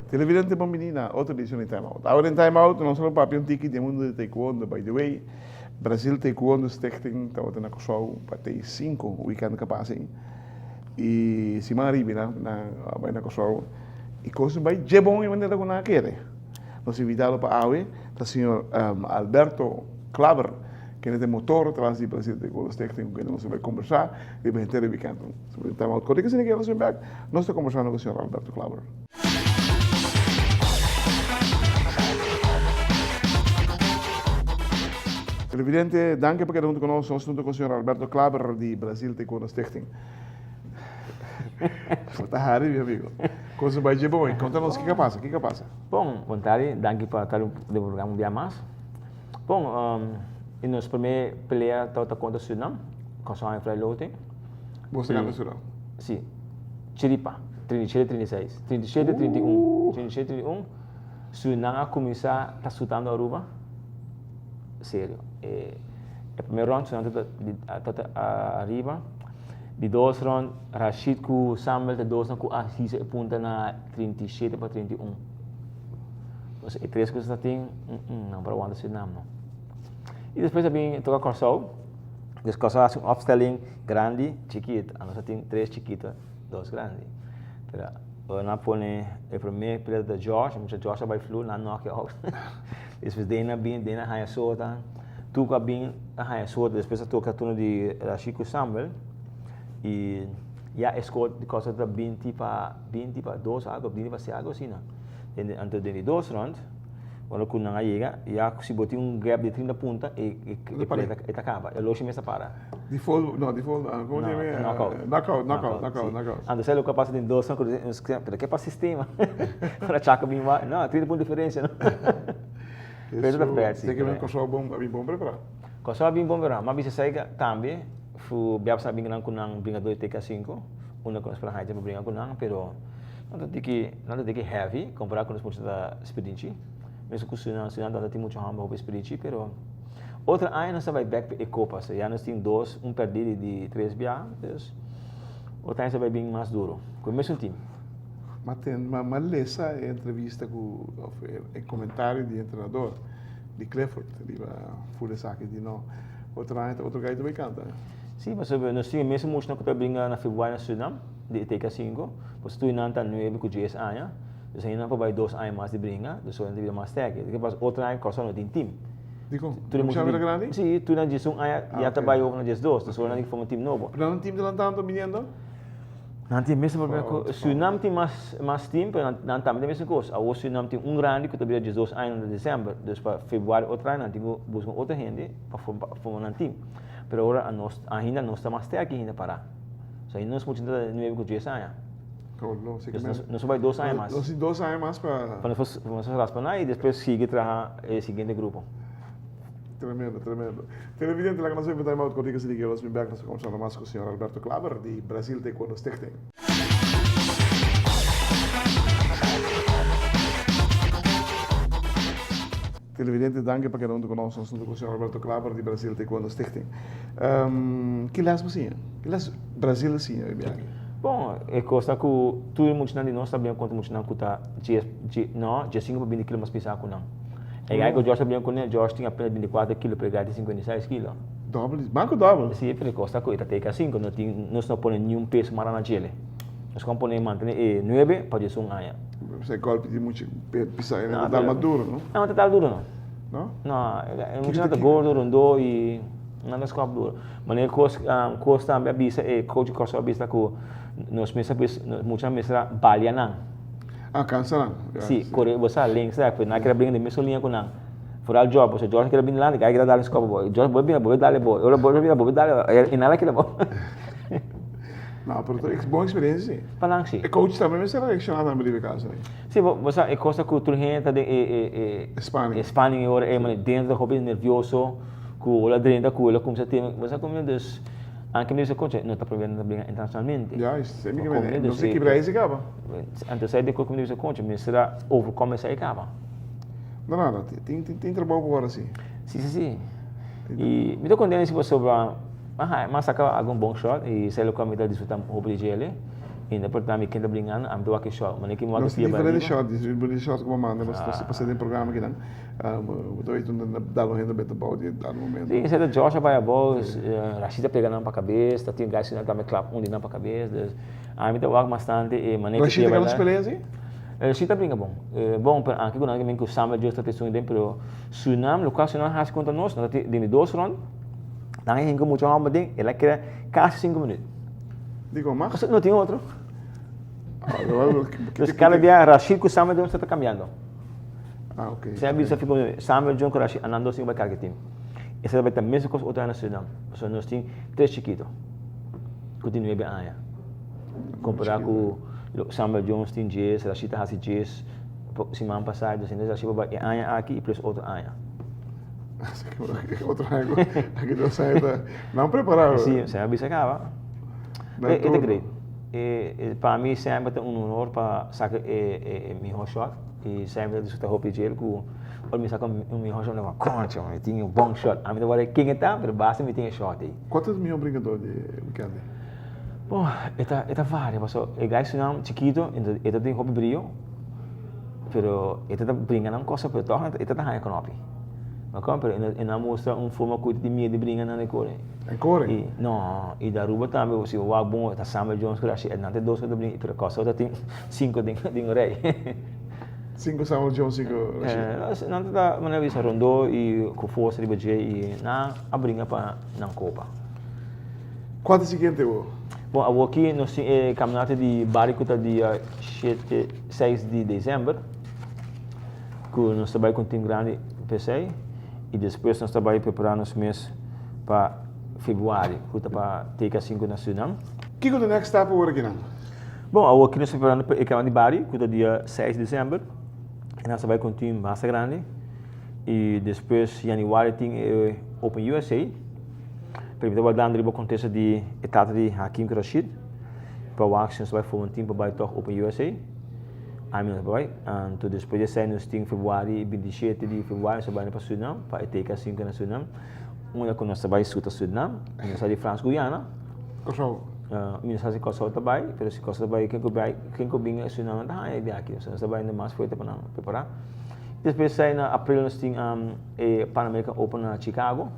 Televidente bambinina, outra edição em Time Out. Agora em Time Out, nós vamos para um ticket de mundo de taekwondo, by the way. Brasil Taekwondo Stichting, estava na Kosovo, para ter 5 weekend capaz. E se maribi na Kosovo. E coisa vai de bom e maneira que não quer. Nós invitamos para a AWE, o senhor Alberto Klaver, que é o motor atrás do Brasil Taekwondo Stichting, com quem nós vamos conversar, e vai ter o weekend. Sobre o Time Out. Quando você quer fazer back, nós estamos conversando com o senhor Alberto Klaver. Televidente, danke per essere con noi, sono stato con il signor Alberto Klaver di Brasil Taekwondo Stichting. Fatahari, mio amigo. Cosa vai dire voi? Contanos o que passa, o que passa? Bom, vontade, danke por estar no programa um dia mais. Bom, em nossa primeira pelea, estava contra o Suriname, com o Fly Lote. Você ganhou o Suriname? Sim. Chiripa, 37-36. 37-31. 37-31. Suriname começou a estar chutando a Aruba. Sério. O primeiro round, Suriname arriba. De dois rounds, Rashid com Samuel, de dois com a Hisa aponta na 37-31. Então, e três coisas tem, não para o ano Suriname, não. E depois também toca Corsol. Depois Corsol faz opstelling grande, chiquito. A nossa tem três chiquitos, dois grandes. Pero na põe o primeiro pelea de Josh, mas Josh vai flu na knockout. Depois Dana haya sorta, tuca bem haya sorta. Depois toca turno de Rashid com Samuel. E já escolhe de coisa da 20 para 2 algo, 20 para 6 algo assim, não. Antes de 2 rounds, quando o não chega, já se botar gap de 30 pontos e acaba. É longe mesmo para. Default, como é? Knockout. Antes ele capaz de 2 rounds, pero que para sistema. Para chaca bem vai, não, 30 pontos de diferença, não. Isso da perto. Tem que ver com só bom preparado. Com só bem bom preparado, mas se sai também. Fu biasa sabi ng kunang bringa 2 TK5, una ko para haja bringa kunang pero não tem que heavy comparar com os pontos da experiência. Mesmo que o não tem muito hamba com experiência, pero outra aí nós vai back e copa, já nós tem dois, perdido de 3 bia, dus outra aí vai bem mais duro. Com o mesmo time. Mas tem uma lessa entrevista com o comentário do treinador de Clifford, ele vai full saque de não. Outro gajo também canta. Sim, mas nós tínhamos mesmo muito que brincar na Februário na Suriname, de TK5, mas tu não está 9 com 10 anos, então ainda não vai 2 anos mais de brincar, então só ainda mais técnico. Depois outra ano que só não tem time. Digo, tu chama grande? Sim, tu não diz já trabalhou na 2, então só não tem um time novo. Não tem time de lançamento menino? Não tem mesmo porque Suriname tem mais time, não tem mesmo coisa. O Suriname tem grande que também 2 anos de dezembro, então para Februário outra ano, tem buscar outra gente para formar um time. Pero agora ainda não está mais técnico ainda para. So ainda nós podemos ter 9 com 10 anos. Nós vai 2 anos mais. Nós 2 anos mais para nós raspar e depois seguir para o seguinte grupo. Tremendo. Televidente, lá que nós vamos dar uma coisa que nós vamos nós conversando mais com o senhor Alberto Klaver de Brasil Taekwondo Stichting. Televidente, danke para cada com nós, com o senhor Alberto Klaver de Brasil Taekwondo Stichting. Que las você? Que las Brasil assim, Bom, é coisa que tudo muito de nós também conta muito não custa já 5 para 20 kg mais pesado com não. E aí que o Jorge também com ele, Jorge tinha apenas 24 kg para pegar de 56 kg. Doble, banco doble. Sim, porque costa que está TK 5, nós não põe nenhum peso mais na gele. Nós componemos manter 9 para de sonhar. Você golpe de muito pisar, não está maduro, não? Não está duro não. Não, é muito gordo, rondo e não é só duro. Mas ele costa também avisa, coach costa avisa que nós muitas vezes balha não. Cansa não? Sim, corre você links, sabe? Não quer brincar de mesma linha com não. For job, você Jorge quer vir lá, que aí quer dar escopo boy. Jorge vai dar boy. Eu vou dar, e nada que boy. Não, mas boa experiência, sim. Falang sim. E coach também vai ser selecionado na Bolívia, caso, né? Sim, você é coisa que tu gente de Espanha agora é dentro da roupa nervioso, que o lá dentro da coisa como você tem, você como Anche me dice coach, non sta provando a brincar internacionalmente. Ja, sempre Como que ele não sei dice que Brasil acaba. Antes sai de como dice coach, me será overcome essa acaba. Não, tem trabalho por assim. Sim. E me tô contente se você sobre mas acaba algum bom shot e sei lá como está desfrutando o de ele. E depois também quem está brincando, am doa que shot, mas que Nós temos diferentes shots, diferentes shots como manda, nós estamos passando em programa aqui não. Estou aí dando renda bem bom de dar momento. Sim, você Joshua vai a voz, Rashida pegando para a cabeça, tem gás que também clap de para a cabeça. A mim tá work bastante e maneira Rashida que nos pelea assim? Rashida brinca bom. Bom, anche quando alguém que Samuel Jones está testando dentro, pero Sunam, Lucas Sunam has contra nós, nós tem 2 rounds. Daí hengo muito mal, mas ela quer quase 5 minutos. Digo, mas Não tem outro. Então, cada dia Rashid com Samuel Jones está cambiando. Ok. Sempre isso ficou Samuel Jones com Rashid andando assim para carga time. Essa vai ter mesmo coisa outra na Suriname. Só nós temos 3 chiquitos. Continua bem aí. Comparar com Samuel Jones tem 10, Rashid tem 10. Semana passada, assim, Rashid vai aí aqui e plus outro aí. Outro ego. Aqui não sai não preparado. Sim, sempre isso acaba. É great. Para mim sempre é honor para sacar meu shot e sempre discutir o PGL com o me sacar meu shot não concha, mas tinha bom shot. A mim agora quem está, mas basta me tinha shot aí. Quantos mil brigador de weekend? Bom, está várias, mas o guys não chiquito, então tem hobby brilho, pero está brincando coisa para tornar, está tá com hobby. Mas como ele não mostra forma de medo de brincar na core. Core? Não, e da Aruba também, você vai bom, está Samuel Jones que acho, não tem 2 de brincar, pero coisa tem 5 de rei. 5 Samuel Jones, 5 não está maneira visa rondou e com força de budget e na a brincar para na copa. Quanto seguinte o? Bom, aqui nós temos campeonato de Baricuta dia 6 de dezembro, que nós trabalhamos com um time grande PC. E depois nós trabalhamos preparando os meses para fevereiro, para ter 5 na Suriname. O que é o next step agora aqui não? Bom, aqui nós preparando para o campeonato de Bari, que é dia 6 de dezembro. E nós trabalhamos com um time bastante grande. E depois, em janeiro, tem Open USA. Primeiro, vai dar um contexto de etapa de Hakim Rashid. Para o Action, nós vamos formar um time para o Open USA. Aí nós vamos, então depois de sair nós temos fevereiro, 27 de fevereiro, nós vamos para Suriname, para ter 5 na Suriname. Uma que nós vamos para Suriname, nós vamos de França Guiana. Kosovo. Nós vamos de Kosovo também, mas se Kosovo também, quem que vem a Suriname, tá aí aqui, nós vamos mais forte para preparar. Depois sair na abril nós temos Pan American Open na Chicago,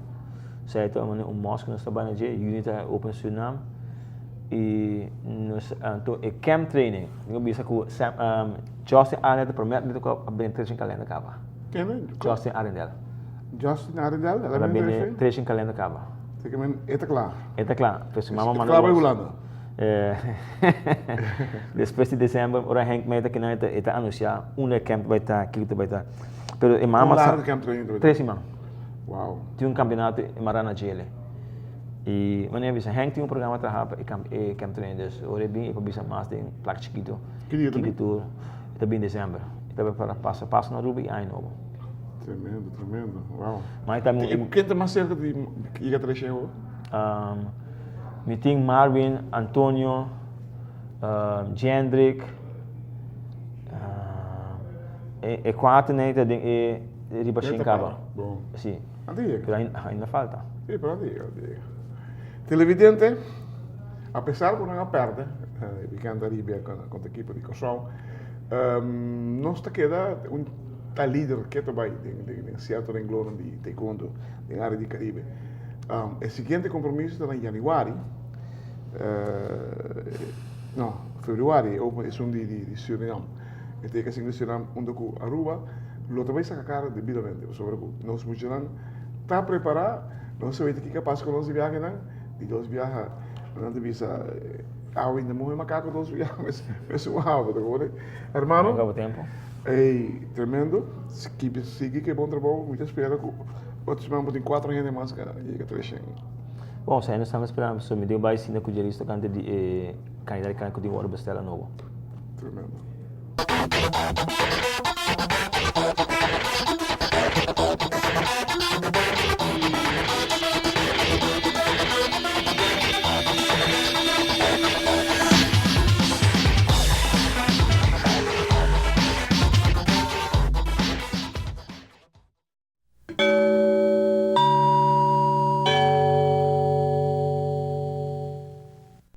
sai também mosque nós trabalhamos na Unity Open Suriname. E nós camp training, eu bisa com Justin Arendelle promete que eu abrir 3 em calendar cava. Quem é? Justin Arendelle. Justin Arendelle, ela abrir 3 em calendar cava. Você quer é claro. É claro, pois mama mano. Claro, Holanda. Depois de dezembro, ora Henk Meta que não está anunciar camp vai estar, que vai estar. Pero e mama sa camp training 3 semanas. Wow. Tem campeonato em Marana Gele. E wanneer bisa Henk tem programa trabalhar e camp training, dus ora bem e bisa mais de placa chiquito. Que dia também? Está bem em dezembro. Está para passo na Ruby e aí novo. Tremendo. Uau. Mas também quem está mais cerca de ir atrás de eu? Me tem Marvin, Antonio, Jendrik, e 4 né, e Ribachincaba. Bom. Sim. Ainda falta. Sim, para diga. Televidente, apesar de não perder, que anda ali com a equipe de Kosovo, nós está queda tá líder que também em certo renglone de taekwondo na área de Caribe. O seguinte compromisso está em janeiro, não, fevereiro, é um de Suriname. E tem que ser de Suriname, onde com Aruba, lo também saca cara devidamente, sobre nós muitos está preparado, nós sabemos que capaz com nós viajar não, de nós viajar, não devisa ainda morrer macaco nós viajar, mas o água, agora, hermano. Acabou o tempo. Tremendo, sigue que bom trabalho, muita espera. Outros membros têm 4 anos de máscara e que 3 anos. Bom, nós estamos esperando, so me deu mais sim com o gerista canto de candidato que tem hora bestela novo. Tremendo.